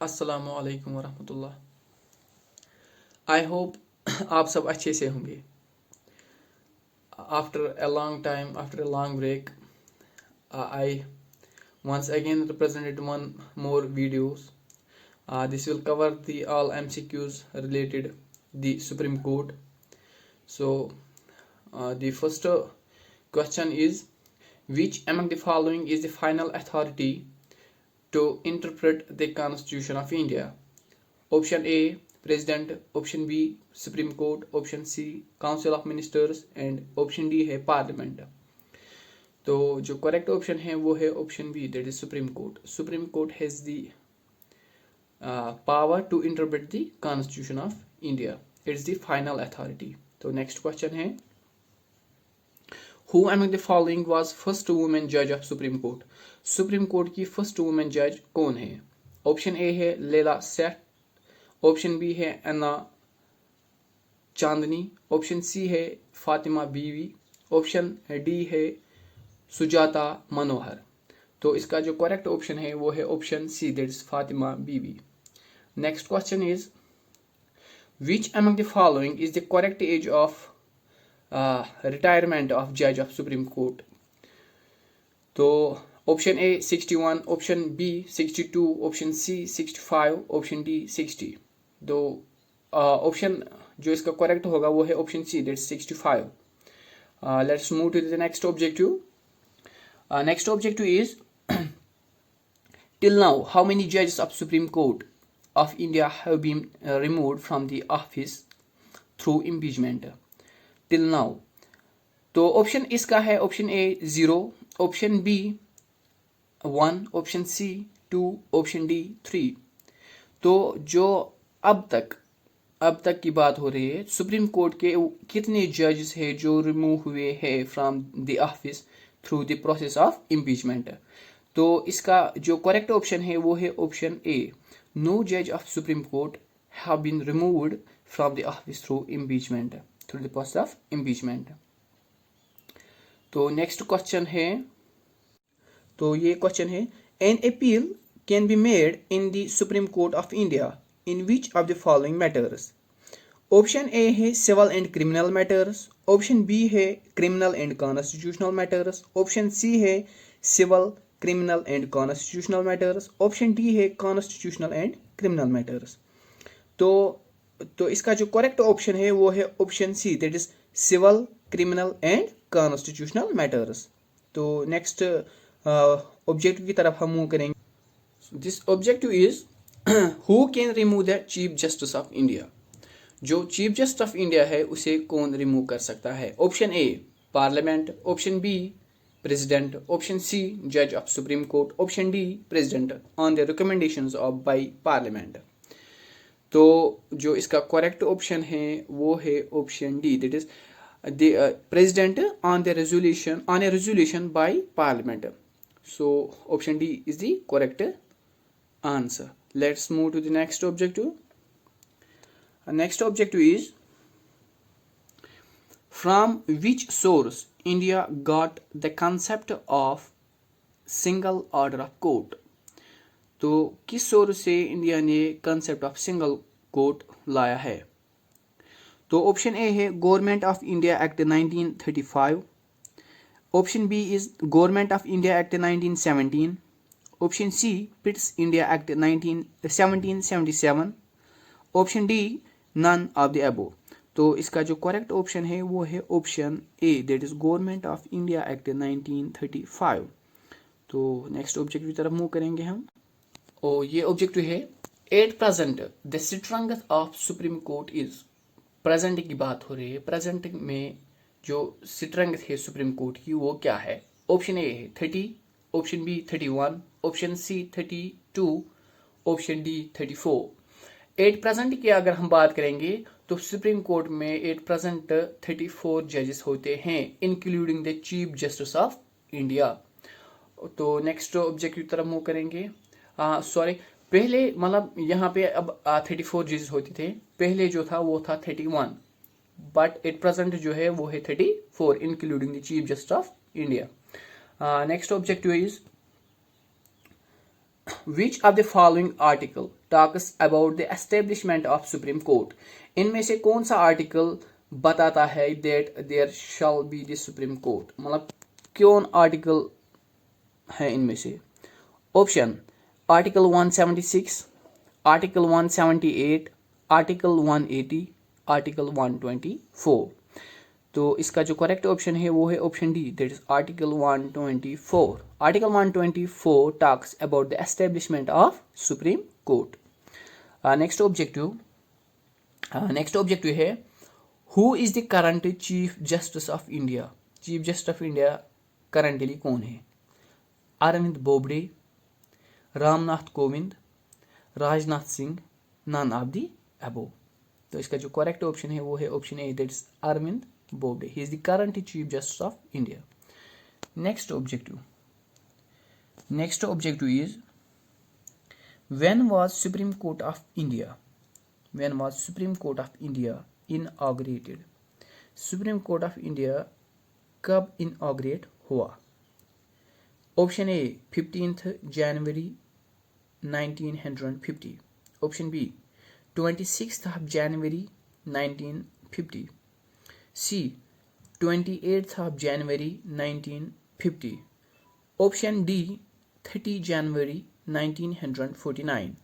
अस्सलामु अलैकुम वरहमतुल्लाह। I hope आप सब अच्छे से होंगे। After a long time, after a long break, I once again represented one more videos. This will cover the all MCQs related the Supreme Court. So the first question is, which among the following is the final authority to interpret the Constitution of India? Option A President, Option B Supreme Court, Option C Council of Ministers and Option D है Parliament। तो जो correct option है वो है option B, that is Supreme Court. Supreme Court has the power to interpret the constitution of India, it's the final authority. तो next question है, who among the following was first women जज of Supreme Court? Supreme Court की first women जज कौन है? Option A है लैला सेठ, option B है अन्ना चांदनी, ऑप्शन सी है फातिमा बीवी, ऑप्शन डी है सुजाता मनोहर। तो इसका जो करेक्ट ऑप्शन है वो है option C, that is Fatima Beevi. Next question is, which among the following is the correct age of retirement of जज ऑफ सुप्रीम कोर्ट? तो option A 61, option B 62, option C 65, option D 60। तो option जो इसका correct होगा वो है option C, that 65। Let's move to the next objective. Next objective is, till now how many judges of Supreme Court of India have been removed from the office through impeachment? till now। तो option इसका है option A 0, option B 1, option C 2, option D 3। तो जो अब तक की बात हो रही है, सुप्रीम कोर्ट के कितने जजेस हैं जो रिमूव हुए हैं from the office through the process of impeachment? तो इसका जो करेक्ट ऑप्शन है वो है ऑप्शन ए, नो जज of Supreme Court have been removed from the office through impeachment, through the process of impeachment. तो नेक्स्ट क्वेश्चन है, तो ये क्वेश्चन है, an appeal can be made in the Supreme Court of India in which of the following matters? Option A है civil and criminal matters, option B है criminal and constitutional matters, option C है civil criminal and constitutional matters, option D है constitutional and criminal matters. तो इसका जो correct option है वो है option C, that is civil criminal and constitutional matters. तो नेक्स्ट ऑब्जेक्टिव की तरफ हम मूव करेंगे। This objective is, who can remove the chief justice of India? जो चीफ जस्टिस ऑफ इंडिया है उसे कौन रिमूव कर सकता है? Option A parliament, option B president, option C जज of Supreme Court, option D president on the recommendations of by parliament. तो जो इसका करेक्ट ऑप्शन है वो है option D, that is the president on the resolution, on a resolution by parliament. So option D is the correct answer. Let's move to the next objective. Next objective is, from which source India got the concept of single order of court? तो किस source से India ने concept of single court लाया है? तो option A है Government of India Act 1935, option B is Government of India Act 1917, option C Pitt's India Act 1777, option D none of the above. तो इसका जो करेक्ट ऑप्शन है वो है option A, that is Government of India Act 1935। तो next objective की तरफ move करेंगे हम, और ये ऑब्जेक्टिव है, at present the strength of Supreme court is. Present की बात हो रही है, प्रेजेंट में जो स्ट्रेंथ है सुप्रीम कोर्ट की वो क्या है? ऑप्शन ए है 30, option B 31, option C 32, option D 34। At present की अगर हम बात करेंगे तो सुप्रीम कोर्ट में एट प्रेजेंट 34 जजेस होते हैं, including the chief justice of India. तो नेक्स्ट ऑब्जेक्टिव की तरफ मूव करेंगे। सॉरी, पहले मतलब यहाँ पे अब 34 जजेस होते थे, पहले जो था वो था 31, बट एट प्रेजेंट जो है वो है 34, including the chief justice of India. Next objective is, which of the following article talks about the establishment of Supreme Court. इनमें से कौन सा आर्टिकल बताता है that there shall be the Supreme Court, मतलब कौन आर्टिकल है इनमें से। Option article 176, article 178, article 180, article 124। तो इसका जो करेक्ट ऑप्शन है वो है option D, that is article 124। Article 124 talks about the establishment of Supreme Court. Next objective है who is the current chief justice of India. Chief justice of India currently कौन है। Arvind Bobde, Ramnath Kovind, Rajnath Singh, none of the above. तो इसका जो correct option है वो है option A, that is Arvind Bobde. He is the current chief justice of India. Next objective is when was Supreme Court of India inaugurated. Supreme Court of India कब inaugurate हुआ। Option A 15 जनवरी 1950, option B 26 जनवरी 1950, C 28 जनवरी 1950, option D 30 जनवरी 1949।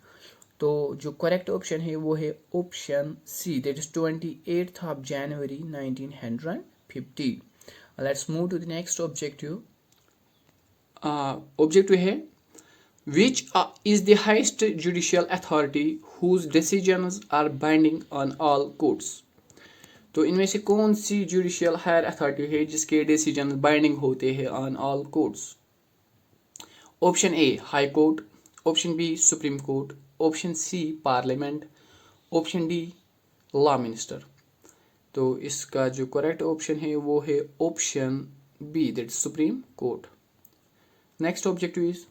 तो जो correct option है वो है ऑप्शन सी, दैट इज 28 जनवरी 1950। Let's move to the next objective. Objective है which is the highest judicial authority whose decisions are binding on all courts। तो इनमें से कौन सी जुडिशियल हायर अथॉरिटी है जिसके डिसीजन बाइंडिंग होते हैं on all courts. Option A High Court, option B Supreme Court, option C Parliament, option D law minister. तो इसका जो करेक्ट ऑप्शन है वो है option B, that Supreme Court. Next objective is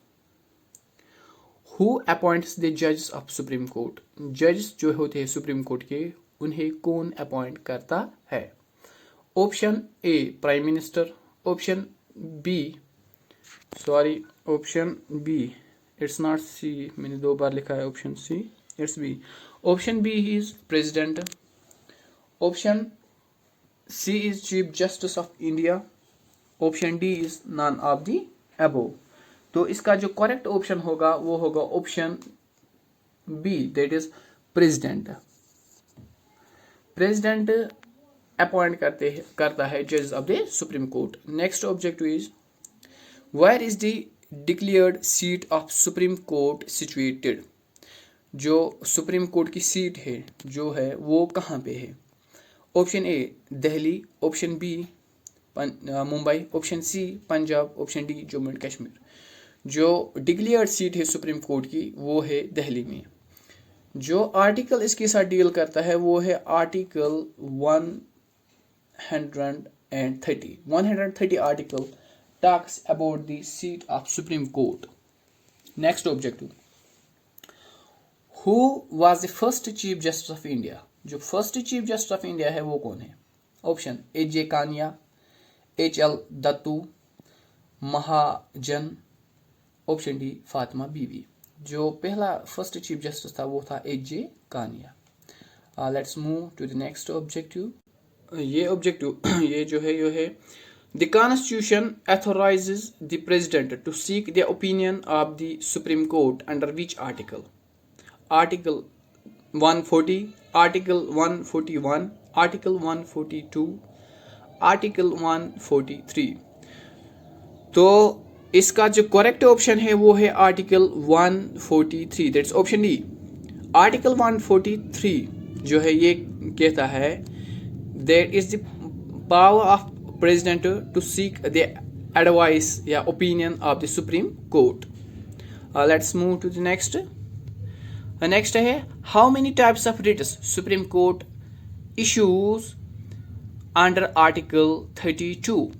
who appoints the जजेस of Supreme Court. जजेस जो होते हैं सुप्रीम कोर्ट के उन्हें कौन अपॉइंट करता है। Option A prime minister, option B it's not C, मैंने 2 बार लिखा है option C, it's B. Option B is president, option C is chief justice of India, option D is none of the above. तो इसका जो correct option होगा वो होगा option B, that is president. President appoint करता है जजेस of the Supreme Court. Next objective is where is the declared seat of Supreme Court situated. जो सुप्रीम कोर्ट की सीट है जो है वो कहाँ पे है। Option A Delhi, option B Mumbai, option C Punjab, option D Jammu and Kashmir. जो डिक्लेयर्ड सीट है सुप्रीम कोर्ट की वो है दिल्ली में। जो आर्टिकल इसके साथ डील करता है वो है article 130 article talks about the seat of Supreme Court. Next objective who was the first chief justice of India. जो first chief justice of India है वो कौन है। Option A Kania, HL Dattu, Mahajan, option D Fatima Beevi. जो पहला फर्स्ट चीफ जस्टिस था वो था AJ Kania. Let's move to the next objective. ये जो है the constitution authorises the president to seek the opinion of the Supreme Court under which article. Article 140, article 141, article 142, article 143। तो इसका जो करेक्ट ऑप्शन है वो है article 143, that's option D. Article 143 जो है ये कहता है there is the power of president to seek the advice या opinion of the Supreme Court. Let's move to the next. Next है how many types of writs Supreme Court issues under article 32।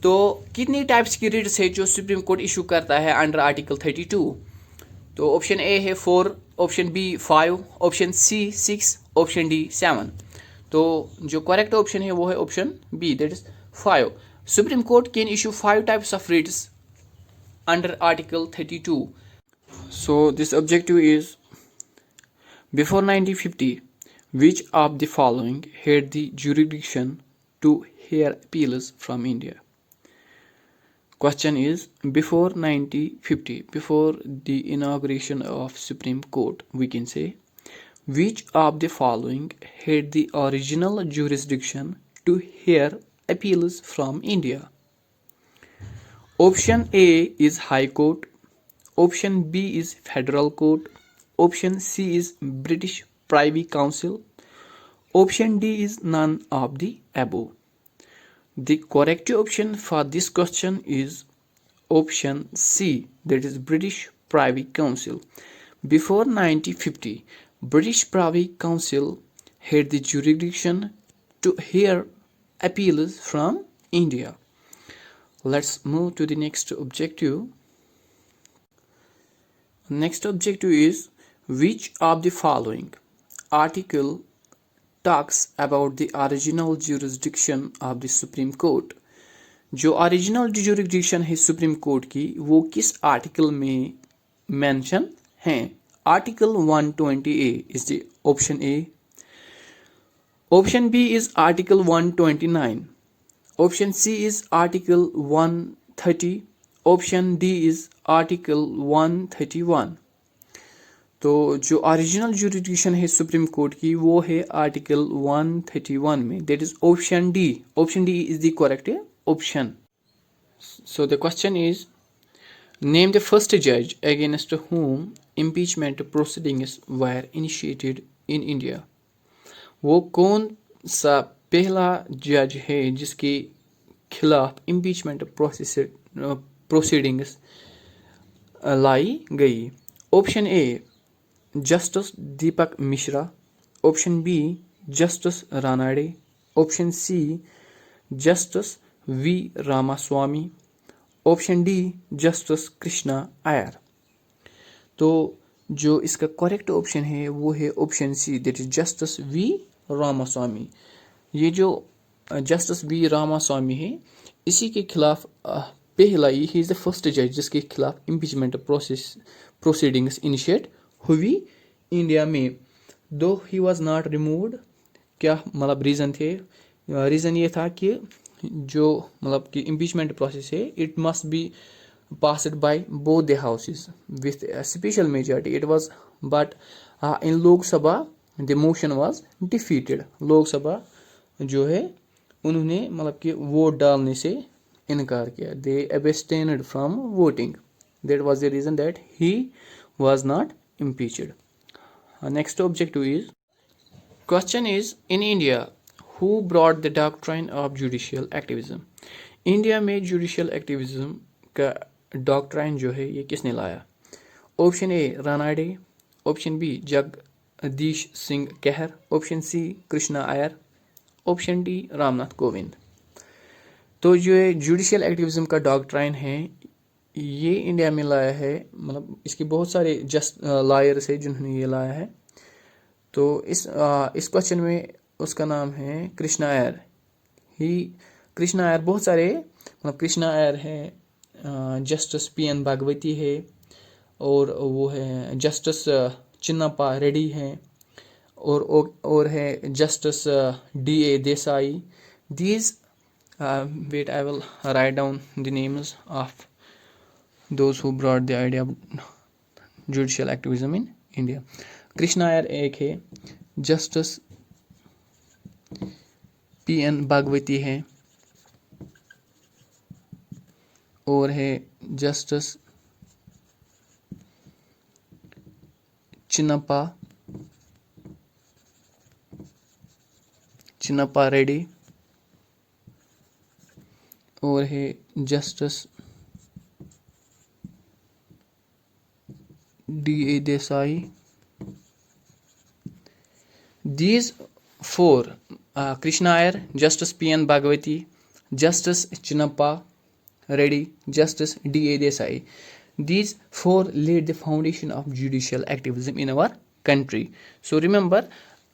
तो कितनी types की Ritz है जो Supreme court issue करता है under article 32। तो ऑप्शन ए है 4, option B 5, option C 6, option D 7। तो जो करेक्ट ऑप्शन है वो है option B, that is 5। Supreme Court can issue 5 types of writs under article 32। So this objective is, before 1950, which of the following had the jurisdiction to hear appeals from India? Question is, before 1950, before the inauguration of Supreme Court, we can say, which of the following had the original jurisdiction to hear appeals from India? Option A is High Court, option B is Federal Court, option C is British Privy Council, option D is none of the above. The correct option for this question is option C, that is British Privy Council. Before 1950, British Privy Council had the jurisdiction to hear appeals from India. Let's move to the next objective. Next objective is, which of the following article talks about the original jurisdiction of the Supreme Court? जो original jurisdiction है Supreme Court की वो किस article में mention है? Article 120A is the option A. Option B is article 129. Option C is article 130. Option D is article 131. तो जो original jurisdiction है सुप्रीम कोर्ट की वो है आर्टिकल 131 में, that is option D. Option D is the correct option. So the question is, name the first judge against whom impeachment proceedings were initiated in India. वो कौन सा पहला जज है जिसके खिलाफ impeachment proceedings लाई गई? Option A Justice Deepak Mishra, option B Justice Ranade, option C Justice V Ramaswami, option D Justice Krishna Iyer. तो जो इसका करेक्ट ऑप्शन है वो है option C, that is Justice V Ramaswami. ये जो जस्टिस वी रामास्वामी है इसी के खिलाफ पहला ही इज द फर्स्ट जज जिसके खिलाफ इम्पीचमेंट प्रोसीडिंग्स इनिशिएट हुई इंडिया में. दो ही वॉज नॉट रिमूव्ड. क्या मतलब रीज़न थे? रीज़न ये था कि जो मतलब कि इम्पीचमेंट प्रोसेस है it must be passed by both the houses with special majority. It was but in Lok Sabha the motion was defeated. Lok Sabha जो है उन्होंने मतलब कि वोट डालने से इनकार किया. They abstained from voting. That was the reason that he was not impeached. Next objective is, question is, in India who brought the doctrine of judicial activism? India में जुडिशियल एक्टिविज्म का doctrine जो है ये किसने लाया? Option A Ranade, option B Jagdish Singh Khehar, option C Krishna Iyer, option D Ramnath Kovind. तो जो है जुडिशियल एक्टिविज्म का डॉक्ट्राइन है ये इंडिया में लाया है, मतलब इसके बहुत सारे जस्ट लॉयर्स है जिन्होंने ये लाया है. तो इस क्वेश्चन में उसका नाम है कृष्णा अय्यर. कृष्णा अय्यर बहुत सारे मतलब कृष्णा अय्यर है, जस्टिस PN भागवती है, और वो है जस्टिस चिन्नाप्पा रेड्डी है, और है Justice DA Desai. These wait I will write down the names of those who brought the idea of judicial activism in India. Krishna Iyer एक है, जस्टिस PN भागवती है, और है जस्टिस चिन्नाप्पा रेड्डी, और है Justice DA Desai. These four, Krishna Iyer, Justice PN Bhagavati, Justice Chinnappa Reddy, Justice DA Desai, these four laid the foundation of judicial activism in our country. So remember,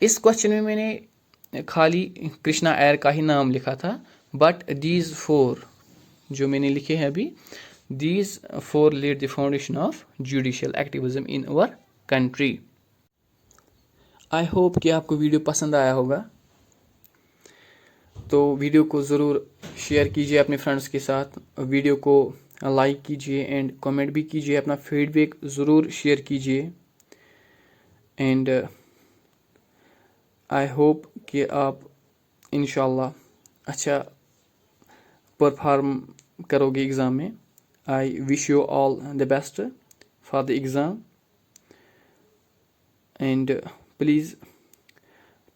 इस question में मैंने खाली कृष्णा अय्यर का ही नाम लिखा था, बट दीज फोर जो मैंने लिखे हैं अभी, These four laid the foundation of judicial activism in our country. I hope कि आपको वीडियो पसंद आया होगा। तो वीडियो को ज़रूर शेयर कीजिए अपने फ्रेंड्स के साथ, वीडियो को लाइक कीजिए एंड कमेंट भी कीजिए, अपना फीडबैक ज़रूर शेयर कीजिए। एंड आई होप कि आप इंशाल्लाह अच्छा परफॉर्म करोगे एग्ज़ाम में। आई wish you all the best for the exam and please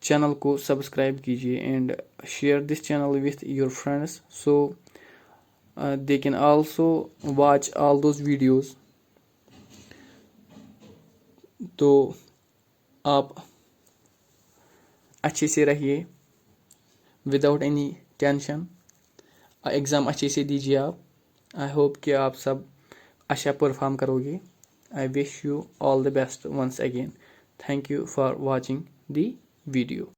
channel को सब्सक्राइब कीजिए and share this channel with your friends so they can also watch all those videos। तो आप अच्छे से रहिए विदाउट एनी टेंशन, एग्ज़ाम अच्छे से दीजिए आप। आई होप कि आप सब अच्छा परफॉर्म करोगे। I wish you all the best once again. Thank you for watching the video.